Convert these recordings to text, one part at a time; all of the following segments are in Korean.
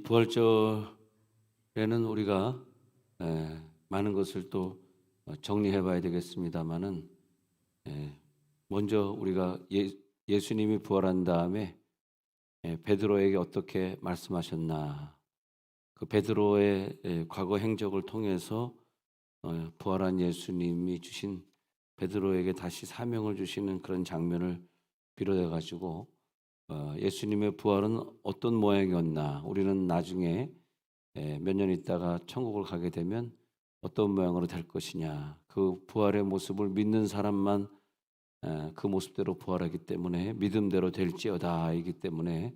부활절에는 우리가 많은 것을 또 정리해 봐야 되겠습니다마는 먼저 우리가 예수님이 부활한 다음에 베드로에게 어떻게 말씀하셨나, 그 베드로의 과거 행적을 통해서 부활한 예수님이 주신 베드로에게 다시 사명을 주시는 그런 장면을 비롯해 가지고 예수님의 부활은 어떤 모양이었나, 우리는 나중에 몇 년 있다가 천국을 가게 되면 어떤 모양으로 될 것이냐, 그 부활의 모습을 믿는 사람만 그 모습대로 부활하기 때문에 믿음대로 될지어다이기 때문에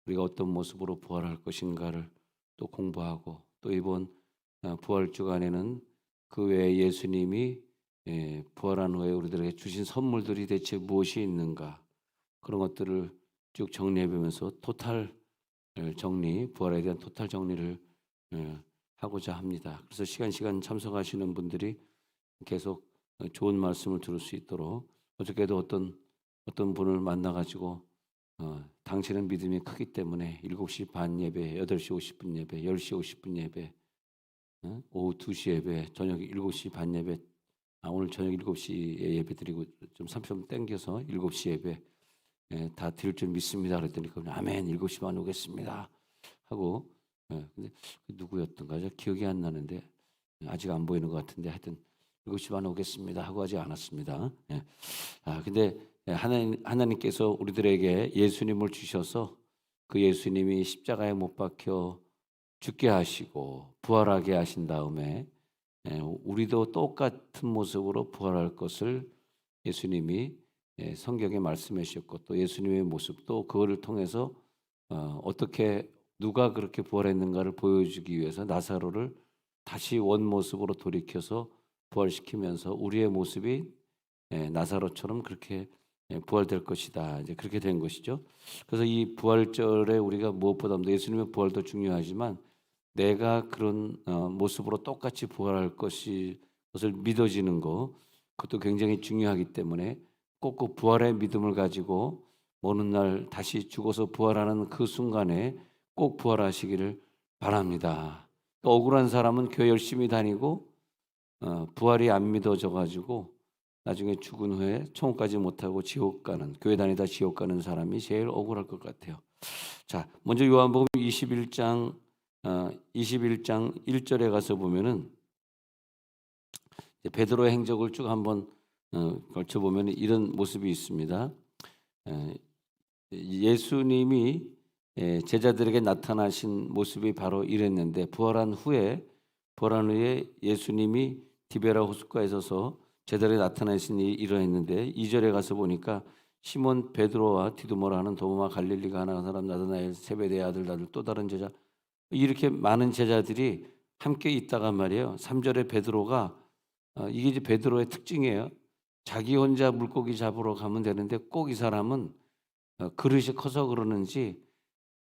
우리가 어떤 모습으로 부활할 것인가를 또 공부하고, 또 이번 부활 주간에는 그 외에 예수님이 부활한 후에 우리들에게 주신 선물들이 대체 무엇이 있는가, 그런 것들을 쭉 정리해 보면서 토탈 정리, 부활에 대한 토탈 정리를 하고자 합니다. 그래서 시간 참석하시는 분들이 계속 좋은 말씀을 들을 수 있도록, 어저께도 어떤 분을 만나 가지고 당신은 믿음이 크기 때문에 7시 반 예배, 8시 50분 예배, 10시 50분 예배, 오후 2시 예배, 저녁 7시 반 예배, 오늘 저녁 7시에 예배 드리고 좀 30분 땡겨서 7시 예배 다 드릴 줄 믿습니다. 그랬더니 그분 아멘, 7시 반 오겠습니다 하고, 근데 누구였던가 기억이 안 나는데 아직 안 보이는 것 같은데, 하여튼 7시 반 오겠습니다 하고 하지 않았습니다. 근데 하나님께서 우리들에게 예수님을 주셔서 그 예수님이 십자가에 못 박혀 죽게 하시고 부활하게 하신 다음에 우리도 똑같은 모습으로 부활할 것을 예수님이 성경에 말씀해 주셨고, 또 예수님의 모습도 그거를 통해서 어떻게 누가 그렇게 부활했는가를 보여주기 위해서 나사로를 다시 원 모습으로 돌이켜서 부활시키면서 우리의 모습이 나사로처럼 그렇게 부활될 것이다, 이제 그렇게 된 것이죠. 그래서 이 부활절에 우리가 무엇보다도 예수님의 부활도 중요하지만 내가 그런 모습으로 똑같이 부활할 것을 믿어지는 것, 그것도 굉장히 중요하기 때문에 꼭 그 부활의 믿음을 가지고 어느 날 다시 죽어서 부활하는 그 순간에 꼭 부활하시기를 바랍니다. 또 억울한 사람은 교회 열심히 다니고 부활이 안 믿어져 가지고 나중에 죽은 후에 천국까지 못하고 지옥 가는, 교회 다니다 지옥 가는 사람이 제일 억울할 것 같아요. 자, 먼저 요한복음 21장 1절에 가서 보면은 베드로의 행적을 쭉 한번 걸쳐 보면 이런 모습이 있습니다. 예수님이 제자들에게 나타나신 모습이 바로 이랬는데, 부활한 후에 예수님이 디베라 호숫가에 서서 제자들에게 나타나신 일이 이러했는데, 2절에 가서 보니까 시몬 베드로와 디두모라 하는 도마 갈릴리가 하나 사람 나다나엘 세베대의 아들 또 다른 제자, 이렇게 많은 제자들이 함께 있다가 말이에요. 3절에 베드로가 이게 이제 베드로의 특징이에요. 자기 혼자 물고기 잡으러 가면 되는데 꼭 이 사람은 그릇이 커서 그러는지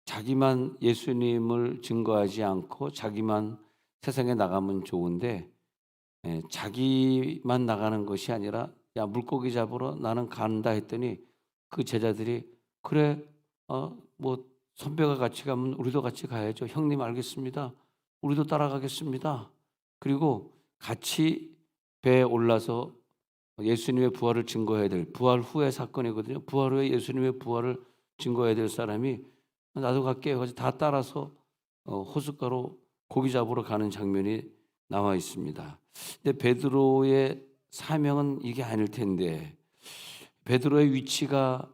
자기만 예수님을 증거하지 않고 자기만 세상에 나가면 좋은데 자기만 나가는 것이 아니라, 야, 물고기 잡으러 나는 간다 했더니 그 제자들이 그래, 뭐 선배가 같이 가면 우리도 같이 가야죠. 형님 알겠습니다. 우리도 따라가겠습니다. 그리고 같이 배에 올라서 예수님의 부활을 증거해야 될, 부활 후의 사건이거든요. 부활 후에 예수님의 부활을 증거해야 될 사람이 나도 갈게 해서 다 따라서 호숫가로 고기 잡으러 가는 장면이 나와 있습니다. 근데 베드로의 사명은 이게 아닐 텐데, 베드로의 위치가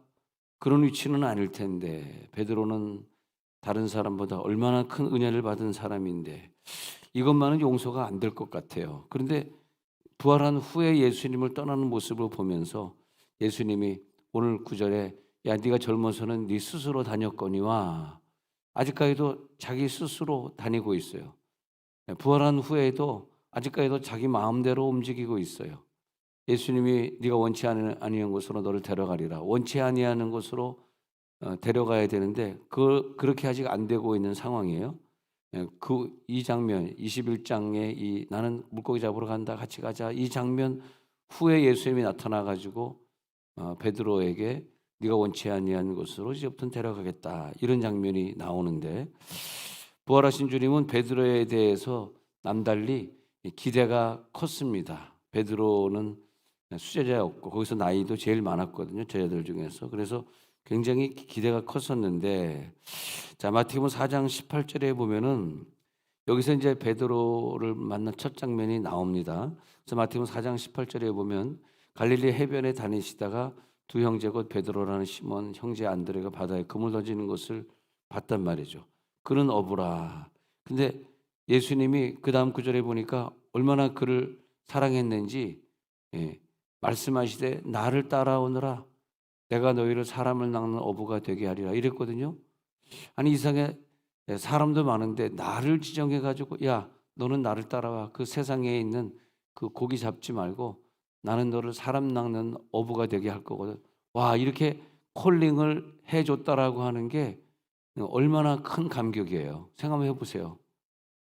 그런 위치는 아닐 텐데, 베드로는 다른 사람보다 얼마나 큰 은혜를 받은 사람인데 이것만은 용서가 안 될 것 같아요. 그런데 부활한 후에 예수님을 떠나는 모습을 보면서 예수님이 오늘 9절에 야, 네가 젊어서는 네 스스로 다녔거니와, 아직까지도 자기 스스로 다니고 있어요. 부활한 후에도 아직까지도 자기 마음대로 움직이고 있어요. 예수님이 네가 원치 아니한 곳으로 너를 데려가리라, 원치 아니하는 곳으로 데려가야 되는데 그렇게 아직 안 되고 있는 상황이에요. 이 장면 21장에 이 나는 물고기 잡으러 간다 같이 가자, 이 장면 후에 예수님이 나타나 가지고 베드로에게 네가 원치 아니한 곳으로 이제부터 데려가겠다, 이런 장면이 나오는데, 부활하신 주님은 베드로에 대해서 남달리 기대가 컸습니다. 베드로는 수제자였고 거기서 나이도 제일 많았거든요, 제자들 중에서. 그래서 굉장히 기대가 컸었는데, 자, 마태복음 4장 18절에 보면은 여기서 이제 베드로를 만난 첫 장면이 나옵니다. 그래서 마태복음 4장 18절에 보면 갈릴리 해변에 다니시다가 두 형제 곧 베드로라는 시몬 형제 안드레가 바다에 그물 던지는 것을 봤단 말이죠. 그는 어부라. 근데 예수님이 그 다음 구절에 보니까 얼마나 그를 사랑했는지, 예, 말씀하시되 나를 따라오너라 내가 너희를 사람을 낚는 어부가 되게 하리라 이랬거든요. 아니 이상해, 사람도 많은데 나를 지정해 가지고 야 너는 나를 따라와, 그 세상에 있는 그 고기 잡지 말고 나는 너를 사람 낚는 어부가 되게 할 거거든. 와, 이렇게 콜링을 해줬다라고 하는 게 얼마나 큰 감격이에요. 생각 한번 해보세요.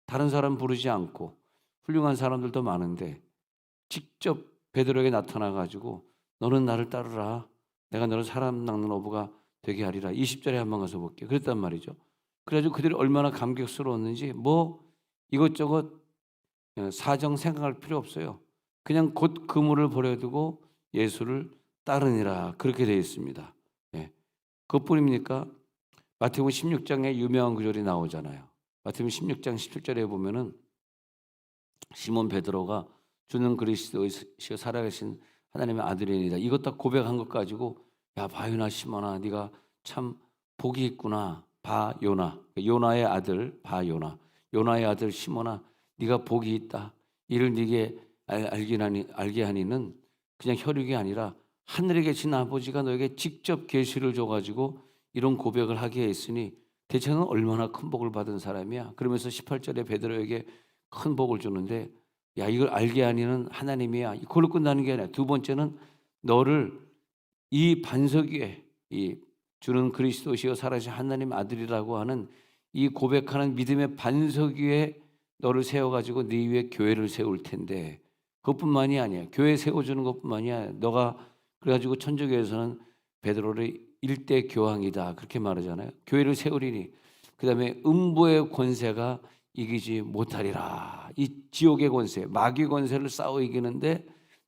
다른 사람 부르지 않고 훌륭한 사람들도 많은데 직접 베드로에게 나타나 가지고 너는 나를 따르라 내가 너를 사람 낚는 어부가 되게 하리라. 20절에 한번 가서 볼게요. 그랬단 말이죠. 그래가지고 그들이 얼마나 감격스러웠는지 뭐 이것저것 사정 생각할 필요 없어요. 그냥 곧 그물을 버려두고 예수를 따르니라 그렇게 되어 있습니다. 예. 그것뿐입니까? 마태복음 16장에 유명한 구절이 나오잖아요. 마태복음 16장 17절에 보면은 시몬 베드로가 주는 그리스도이시여 살아계신 하나님의 아들이니이다. 이것 다 고백한 것 가지고 야 바요나 시몬아 네가 참 복이 있구나. 바요나 요나의 아들 바요나 요나의 아들 시몬아 네가 복이 있다. 이를 네게 알게 하니는 그냥 혈육이 아니라 하늘에 계신 아버지가 너에게 직접 계시를 줘가지고 이런 고백을 하게 했으니 대체는 얼마나 큰 복을 받은 사람이야. 그러면서 18절에 베드로에게 큰 복을 주는데 야 이걸 알게 하니는 하나님이야. 이걸로 끝나는 게 아니라 두 번째는 너를 이 반석 위에 이 주는 그리스도시여 살아계신 하나님 아들이라고 하는 이 고백하는 믿음의 반석 위에 너를 세워가지고 네 위에 교회를 세울 텐데 그것뿐만이 아니야. 교회 세워주는 것뿐만이 아니야. 너가 그래가지고 천주교에서는 베드로를 일대 교황이다 그렇게 말하잖아요. 교회를 세우리니 그 다음에 음부의 권세가 이기지 못하리라. 이 지옥의 권세, 마귀 권세를 싸워 이기는데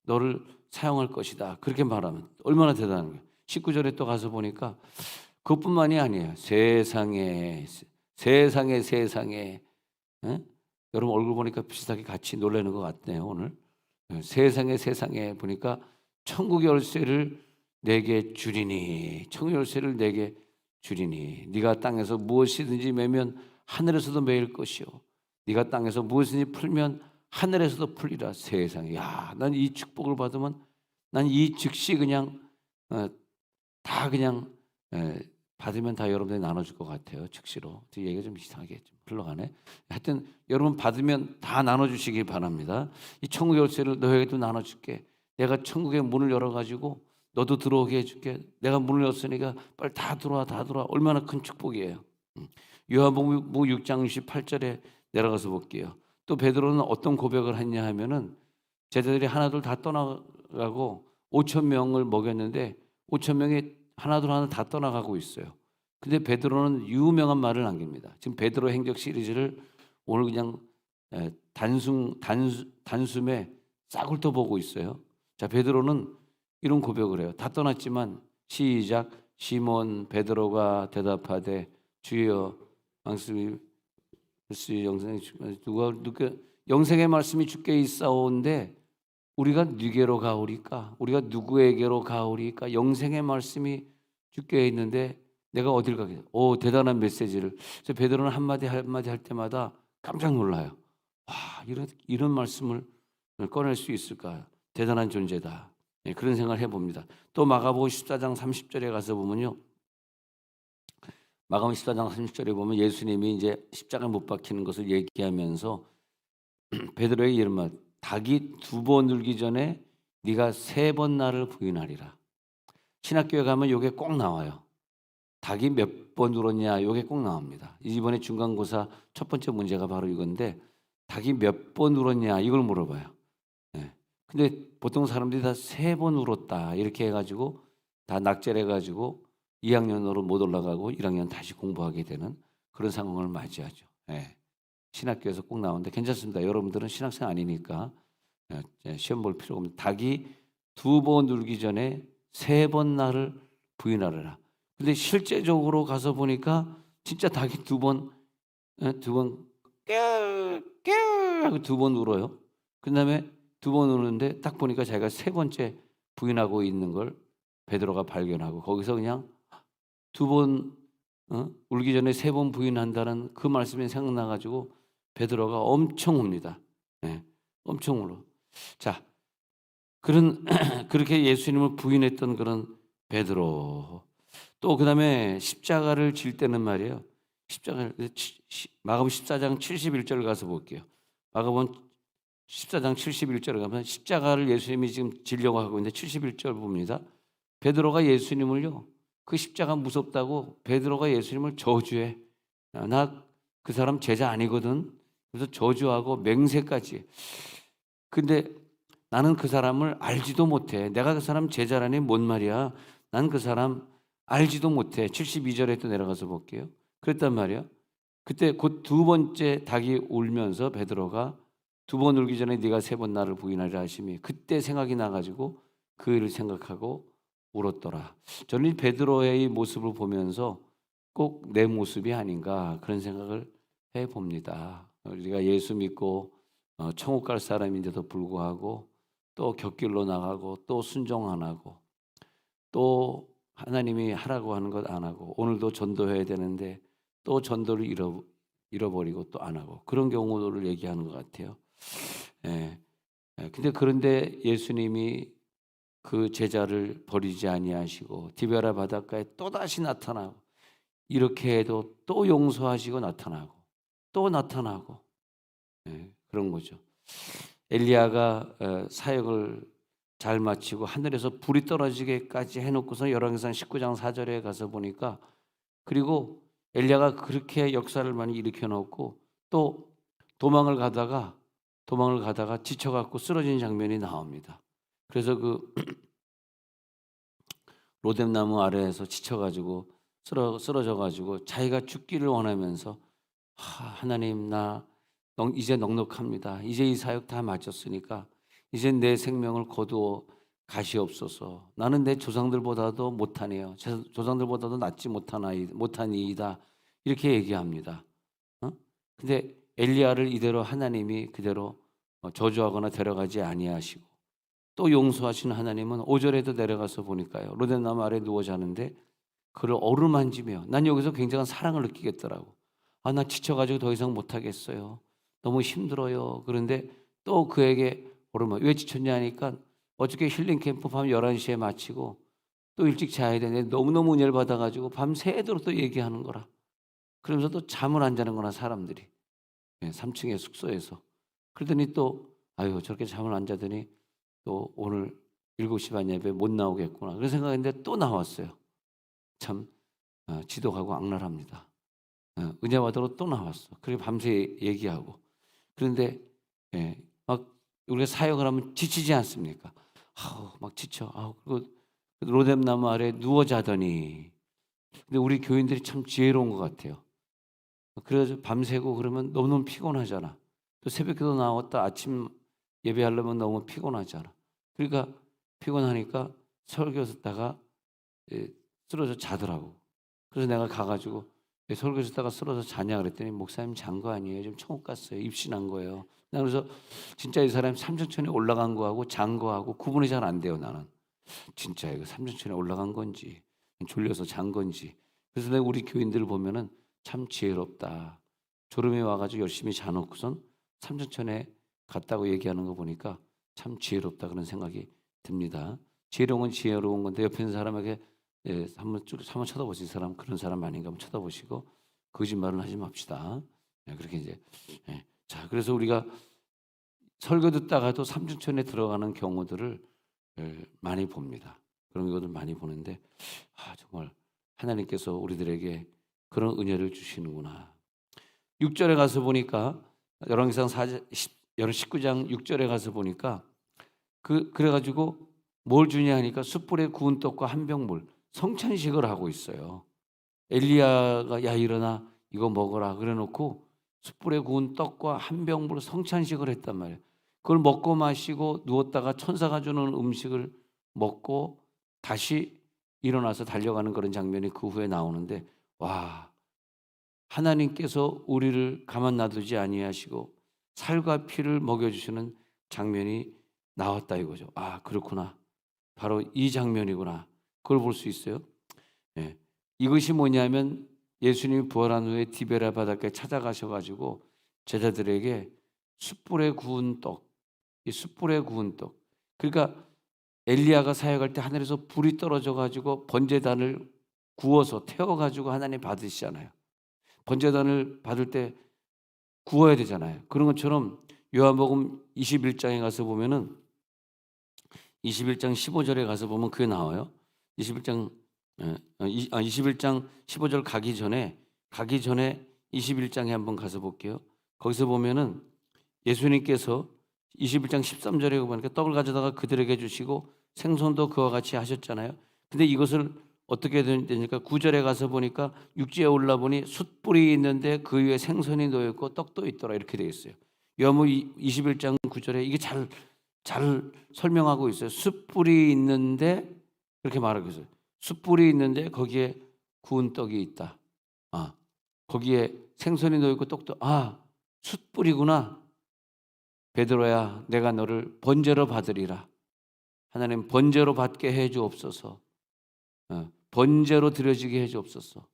너를 사용할 것이다. 그렇게 말하면 얼마나 대단한 거예요. 19절에 또 가서 보니까 그것뿐만이 아니에요. 세상에 에? 여러분 얼굴 보니까 비슷하게 같이 놀라는 것 같네요. 오늘 세상에 보니까 천국 열쇠를 내게 주리니 천국 열쇠를 내게 주리니 네가 땅에서 무엇이든지 매면 하늘에서도 매일 것이요 네가 땅에서 무엇이든지 풀면 하늘에서도 풀리라. 세상에 난 이 축복을 받으면 난 이 즉시 그냥 다 그냥 받으면 다 여러분들이 나눠줄 것 같아요. 즉시로. 얘기가 좀 이상하게 좀 흘러가네. 하여튼 여러분 받으면 다 나눠주시기 바랍니다. 이 천국 열쇠를 너에게도 나눠줄게. 내가 천국의 문을 열어가지고 너도 들어오게 해줄게. 내가 문을 열었으니까 빨리 다 들어와 다 들어와. 얼마나 큰 축복이에요. 요한복음 6장 68절에 내려가서 볼게요. 또 베드로는 어떤 고백을 했냐 하면은 제자들이 하나둘 다 떠나가고 5천 명을 먹였는데 5천 명이 하나둘 다 떠나가고 있어요. 근데 베드로는 유명한 말을 남깁니다. 지금 베드로 행적 시리즈를 오늘 그냥 단숨에 싹훑어 보고 있어요. 자, 베드로는 이런 고백을 해요. 다 떠났지만 시작. 시몬 베드로가 대답하되 주여 말씀이 영생의 말씀이 주께 있사오는데 우리가 누구에게로 가오리까? 우리가 누구에게로 가오리까? 영생의 말씀이 주께 있는데 내가 어딜 가게? 오, 대단한 메시지를. 그래서 베드로는 한마디 할 때마다 깜짝 놀라요. 와, 이런 말씀을 꺼낼 수 있을까? 대단한 존재다. 네, 그런 생각을 해봅니다. 또 마가복음 14장 30절에 가서 보면요. 마가복음 14장 30절에 보면 예수님이 이제 십자가에 못 박히는 것을 얘기하면서 베드로에게 이런 말, 닭이 2번 울기 전에 네가 3번 나를 부인하리라. 신학교에 가면 이게 꼭 나와요. 닭이 몇 번 울었냐 이게 꼭 나옵니다. 이번에 중간고사 첫 번째 문제가 바로 이건데 닭이 몇 번 울었냐 이걸 물어봐요. 네. 근데 보통 사람들이 다 3번 울었다 이렇게 해가지고 다 낙제해가지고 2학년으로 못 올라가고 1학년 다시 공부하게 되는 그런 상황을 맞이하죠. 예. 신학교에서 꼭 나오는데 괜찮습니다. 여러분들은 신학생 아니니까 시험 볼 필요가 없습니다. 닭이 2번 울기 전에 3번 나를 부인하리라. 근데 실제적으로 가서 보니까 진짜 닭이 2번, 2번 깨 하고 2번 울어요. 그다음에 2번 우는데 딱 보니까 자기가 3번째 부인하고 있는 걸 베드로가 발견하고 거기서 그냥 2번 울기 전에 3번 부인한다는 그 말씀이 생각나 가지고 베드로가 엄청 웁니다. 예. 엄청 울어. 자, 그런 그렇게 예수님을 부인했던 그런 베드로. 또 그다음에 십자가를 질 때는 말이에요. 십자가를 마가복음 14장 71절 가서 볼게요. 마가복음 14장 71절에 가면 십자가를 예수님이 지금 지려고 하고 있는데 71절 봅니다. 베드로가 예수님을요. 그 십자가 무섭다고 베드로가 예수님을 저주해. 나 그 사람 제자 아니거든. 그래서 저주하고 맹세까지. 근데 나는 그 사람을 알지도 못해. 내가 그 사람 제자라니 뭔 말이야. 난 그 사람 알지도 못해. 72절에 또 내려가서 볼게요. 그랬단 말이야. 그때 곧 2번째 닭이 울면서 베드로가 2번 울기 전에 네가 3번 나를 부인하리라 하심이 그때 생각이 나가지고 그 일을 생각하고 울었더라. 저는 이 베드로의 이 모습을 보면서 꼭 내 모습이 아닌가 그런 생각을 해봅니다. 우리가 예수 믿고 천국 갈 사람인데도 불구하고 또 곁길로 나가고 또 순종 안 하고 또 하나님이 하라고 하는 것 안 하고 오늘도 전도해야 되는데 또 전도를 잃어버리고 또 안 하고 그런 경우를 얘기하는 것 같아요. 예. 근데 그런데 예수님이 그 제자를 버리지 아니하시고 디베라 바닷가에 또 다시 나타나고 이렇게 해도 또 용서하시고 나타나고 또 나타나고 그런 거죠. 엘리야가 사역을 잘 마치고 하늘에서 불이 떨어지게까지 해놓고서 열왕기상 19장 4절에 가서 보니까 그리고 엘리야가 그렇게 역사를 많이 일으켜 놓고 또 도망을 가다가 지쳐갖고 쓰러진 장면이 나옵니다. 그래서 그 로뎀나무 아래에서 지쳐가지고 쓰러져가지고 자기가 죽기를 원하면서 하나님 나 이제 넉넉합니다. 이제 이 사역 다 마쳤으니까 이제 내 생명을 거두어 가시옵소서. 나는 내 조상들보다도 못하네요. 조상들보다도 낫지 못하니이다. 이렇게 얘기합니다. 근데 엘리야를 이대로 하나님이 그대로 저주하거나 데려가지 아니하시고 또 용서하시는 하나님은 5절에도 내려가서 보니까요. 로뎀나무 아래 누워 자는데 그를 어루만지며 난 여기서 굉장한 사랑을 느끼겠더라고. 나 지쳐가지고 더 이상 못하겠어요. 너무 힘들어요. 그런데 또 그에게 왜 지쳤냐 하니까 어저께 힐링 캠프 밤 11시에 마치고 또 일찍 자야 되는데 너무너무 은혜를 받아가지고 밤 새도록 또 얘기하는 거라. 그러면서 또 잠을 안 자는 거나 사람들이 3층의 숙소에서. 그러더니 또 저렇게 잠을 안 자더니 또 오늘 7시 반 예배 못 나오겠구나. 그런 생각했는데 또 나왔어요. 참 지독하고 악랄합니다. 은혜 받으러 또 나왔어. 그리고 밤새 얘기하고. 그런데 막 우리가 사역을 하면 지치지 않습니까? 막 지쳐. 그리고 로뎀나무 아래 누워 자더니. 근데 우리 교인들이 참 지혜로운 것 같아요. 그래서 밤새고 그러면 너무너무 피곤하잖아. 또 새벽에도 나왔다 아침 예배하려면 너무 피곤하잖아. 그러니까 피곤하니까 설교 듣다가 쓰러져 자더라고. 그래서 내가 가가지고 설교 듣다가 쓰러져 자냐 그랬더니 목사님 잔 거 아니에요. 지금 천국 갔어요. 입신한 거예요. 그래서 진짜 이 사람이 삼천천에 올라간 거하고 잔 거하고 구분이 잘 안 돼요. 나는 진짜 이거 삼천천에 올라간 건지 졸려서 잔 건지. 그래서 내가 우리 교인들을 보면은 참 지혜롭다. 졸음이 와가지고 열심히 자놓고선 삼천천에 갔다고 얘기하는 거 보니까 참 지혜롭다 그런 생각이 듭니다. 지혜로운 건 지혜로운 건데 옆에 있는 사람에게 한번 쳐다보세요. 이 사람 그런 사람 아닌가 한번 쳐다보시고 거짓말은 하지 맙시다. 그렇게 이제 자 그래서 우리가 설교 듣다가도 삼천천에 들어가는 경우들을 많이 봅니다. 그런 것들 많이 보는데 정말 하나님께서 우리들에게 그런 은혜를 주시는구나. 6절에 가서 보니까 열왕기상 19장 6절에 가서 보니까 그래가지고 뭘 주냐 하니까 숯불에 구운 떡과 한 병물 성찬식을 하고 있어요. 엘리야가 야 일어나 이거 먹어라 그래놓고 숯불에 구운 떡과 한 병물 성찬식을 했단 말이에요. 그걸 먹고 마시고 누웠다가 천사가 주는 음식을 먹고 다시 일어나서 달려가는 그런 장면이 그 후에 나오는데, 와, 하나님께서 우리를 가만 놔두지 아니하시고 살과 피를 먹여주시는 장면이 나왔다 이거죠. 아, 그렇구나. 바로 이 장면이구나. 그걸 볼 수 있어요. 예. 이것이 뭐냐면 예수님이 부활한 후에 디베라 바닷가에 찾아가셔가지고 제자들에게 숯불에 구운 떡, 이 숯불에 구운 떡. 그러니까 엘리야가 사역할 때 하늘에서 불이 떨어져가지고 번제단을 구워서 태워가지고 하나님 받으시잖아요. 번제단을 받을 때 구워야 되잖아요. 그런 것처럼 요한복음 21장에 가서 보면은 21장 15절에 가서 보면 그게 나와요. 21장 21장 15절 가기 전에 21장에 한번 가서 볼게요. 거기서 보면은 예수님께서 21장 13절에 보니까 떡을 가져다가 그들에게 주시고 생선도 그와 같이 하셨잖아요. 근데 이것을 어떻게 되니까 9절에 가서 보니까 육지에 올라보니 숯불이 있는데 그 위에 생선이 놓여 있고 떡도 있더라 이렇게 되어 있어요. 요한복음 21장 9절에 이게 잘 설명하고 있어요. 숯불이 있는데 그렇게 말하고 있어요. 숯불이 있는데 거기에 구운 떡이 있다. 아, 거기에 생선이 놓여 있고 떡도 숯불이구나. 베드로야, 내가 너를 번제로 받으리라. 하나님 번제로 받게 해 주옵소서. 번제로 드려지게 해 주옵소서.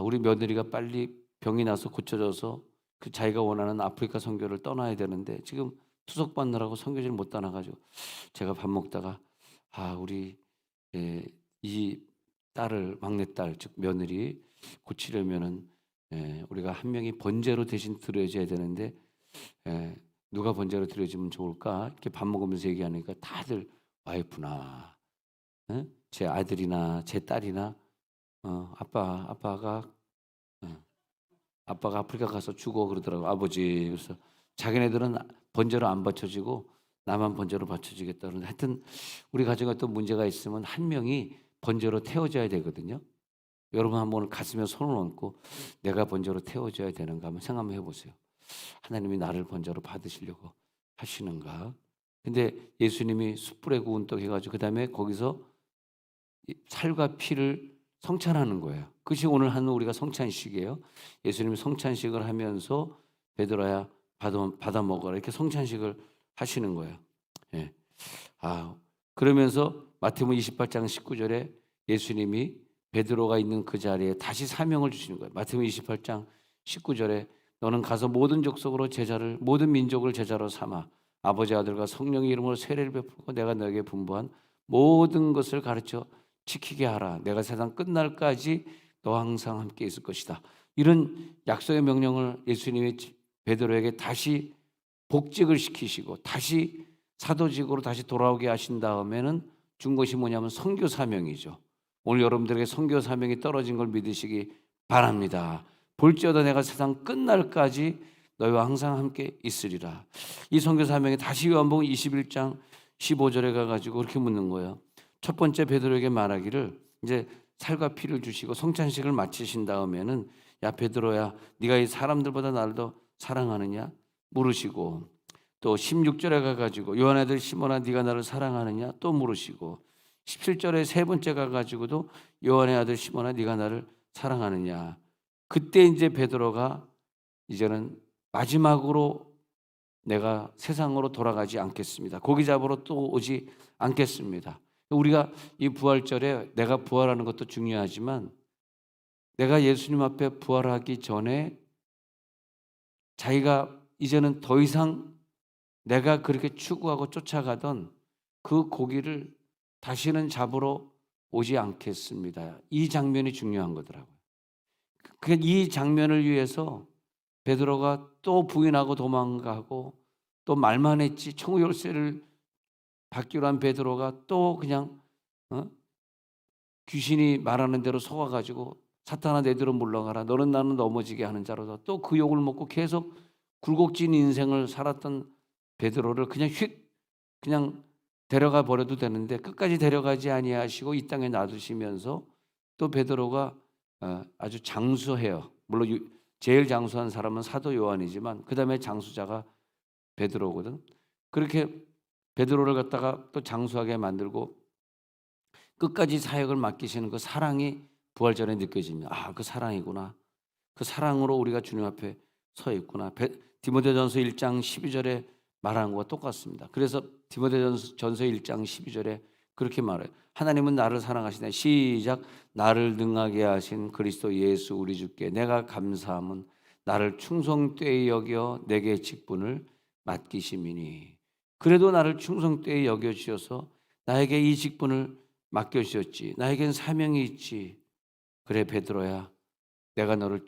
우리 며느리가 빨리 병이 나서 고쳐져서 그 자기가 원하는 아프리카 선교를 떠나야 되는데 지금 투석 받느라고 선교지를 못 떠나가지고 제가 밥 먹다가 우리 이 딸을 막내딸 즉 며느리 고치려면은 우리가 한 명이 번제로 대신 드려줘야 되는데 누가 번제로 드려주면 좋을까 이렇게 밥 먹으면서 얘기하니까 다들 와이프나 제 아들이나 제 딸이나 아빠가 아프리카 가서 죽어 그러더라고 아버지. 그래서 자기네들은 번제로 안 받쳐지고 나만 번제로 받쳐지겠다 그러는데 하여튼 우리 가정에 또 문제가 있으면 한 명이 번제로 태워져야 되거든요. 여러분 한번 가슴에 손을 얹고 내가 번제로 태워져야 되는가 한번 생각 한번 해보세요. 하나님이 나를 번제로 받으시려고 하시는가? 근데 예수님이 숯불에 구운 떡 해가지고 그 다음에 거기서 살과 피를 성찬하는 거예요. 그것이 오늘 하는 우리가 성찬식이에요. 예수님이 성찬식을 하면서 베드로야 받아 먹어라 이렇게 성찬식을 하시는 거예요. 예. 그러면서 마태복음 28장 19절에 예수님이 베드로가 있는 그 자리에 다시 사명을 주시는 거예요. 마태복음 28장 19절에 너는 가서 모든 족속으로 제자를 모든 민족을 제자로 삼아 아버지 아들과 성령의 이름으로 세례를 베풀고 내가 너에게 분부한 모든 것을 가르쳐 지키게 하라. 내가 세상 끝날까지 너와 항상 함께 있을 것이다. 이런 약속의 명령을 예수님이 베드로에게 다시 복직을 시키시고 다시 사도직으로 다시 돌아오게 하신 다음에는 준 것이 뭐냐면 선교 사명이죠. 오늘 여러분들에게 선교 사명이 떨어진 걸 믿으시기 바랍니다. 볼지어다 내가 세상 끝날까지 너희와 항상 함께 있으리라. 이 선교 사명이 다시 요한복음 21장 15절에 가가지고 그렇게 묻는 거예요. 첫 번째 베드로에게 말하기를 이제 살과 피를 주시고 성찬식을 마치신 다음에는 야 베드로야 네가 이 사람들보다 나를 더 사랑하느냐 물으시고 또 16절에 가가지고 요한 아들 시몬아 네가 나를 사랑하느냐 또 물으시고 17절에 세 번째 가가지고도 요한의 아들 시몬아 네가 나를 사랑하느냐. 그때 이제 베드로가 이제는 마지막으로 내가 세상으로 돌아가지 않겠습니다. 고기 잡으러 또 오지 않겠습니다. 우리가 이 부활절에 내가 부활하는 것도 중요하지만 내가 예수님 앞에 부활하기 전에 자기가 이제는 더 이상 내가 그렇게 추구하고 쫓아가던 그 고기를 다시는 잡으러 오지 않겠습니다. 이 장면이 중요한 거더라고요. 이 장면을 위해서 베드로가 또 부인하고 도망가고 또 말만 했지 천국 열쇠를 받기로 한 베드로가 또 그냥 귀신이 말하는 대로 속아가지고 사탄아 내대로 물러가라 너는 나는 넘어지게 하는 자로다 또 그 욕을 먹고 계속 굴곡진 인생을 살았던 베드로를 그냥 데려가 버려도 되는데 끝까지 데려가지 아니하시고 이 땅에 놔두시면서 또 베드로가 아주 장수해요. 물론 제일 장수한 사람은 사도 요한이지만 그 다음에 장수자가 베드로거든. 그렇게 베드로를 갖다가 또 장수하게 만들고 끝까지 사역을 맡기시는 그 사랑이 부활전에 느껴집니다. 아, 그 사랑이구나. 그 사랑으로 우리가 주님 앞에 서 있구나. 디모데전서 1장 12절에 말하는 것과 똑같습니다. 그래서 디모데전서 1장 12절에 그렇게 말해요. 하나님은 나를 사랑하시네. 시작. 나를 능하게 하신 그리스도 예수 우리 주께 내가 감사함은 나를 충성되이 여겨 내게 직분을 맡기심이니. 그래도 나를 충성되이 여겨 주셔서 나에게 이 직분을 맡겨 주셨지. 나에겐 사명이 있지. 그래 베드로야, 내가 너를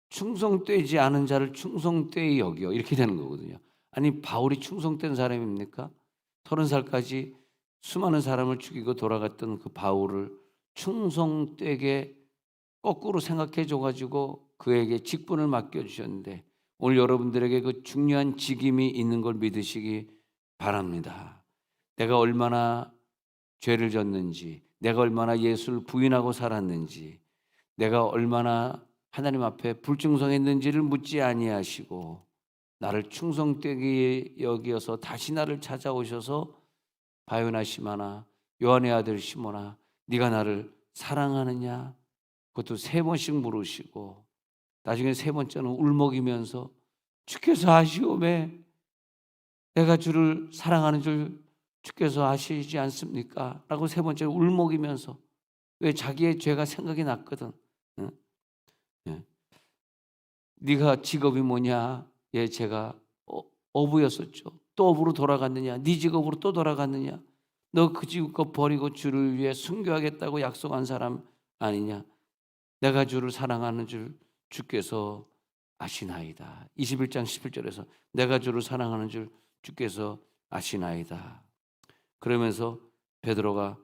충성되지 않은 자를 충성되이 여겨, 이렇게 되는 거거든요. 아니 바울이 충성된 사람입니까? 30살까지 수많은 사람을 죽이고 돌아갔던 그 바울을 충성되게 거꾸로 생각해 줘가지고 그에게 직분을 맡겨주셨는데, 오늘 여러분들에게 그 중요한 직임이 있는 걸 믿으시기 바랍니다. 내가 얼마나 죄를 졌는지, 내가 얼마나 예수를 부인하고 살았는지, 내가 얼마나 하나님 앞에 불충성했는지를 묻지 아니하시고 나를 충성되게 여기어서 다시 나를 찾아오셔서 바요나 시마나 요한의 아들 시모나 네가 나를 사랑하느냐, 그것도 3번씩 물으시고 나중에 3번째는 울먹이면서 주께서 아시오매 내가 주를 사랑하는 줄 주께서 아시지 않습니까? 라고 3번째 울먹이면서, 왜 자기의 죄가 생각이 났거든. 응? 예. 네가 직업이 뭐냐? 예, 제가 어부였었죠. 또 어부로 돌아갔느냐? 네 직업으로 또 돌아갔느냐? 너 그 직업 버리고 주를 위해 순교하겠다고 약속한 사람 아니냐? 내가 주를 사랑하는 줄 주께서 아시나이다. 21장 11절에서 내가 주를 사랑하는 줄 주께서 아시나이다. 그러면서 베드로가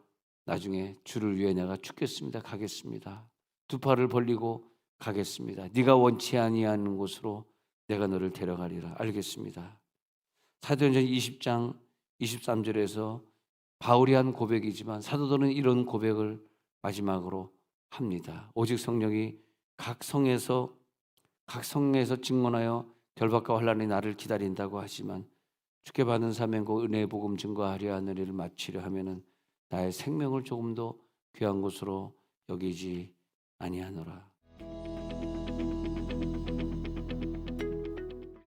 나중에 주를 위해 내가 죽겠습니다. 가겠습니다. 2팔을 벌리고 가겠습니다. 네가 원치 아니하는 곳으로 내가 너를 데려가리라. 알겠습니다. 사도행전 20장 23절에서 바울이 한 고백이지만 사도들은 이런 고백을 마지막으로 합니다. 오직 성령이 각 성에서 증언하여 결박과 환난이 나를 기다린다고 하지만 주께 받은 사명과 은혜의 복음 증거하려 하는 일을 마치려 하면은 나의 생명을 조금도 귀한 것으로 여기지 아니하노라.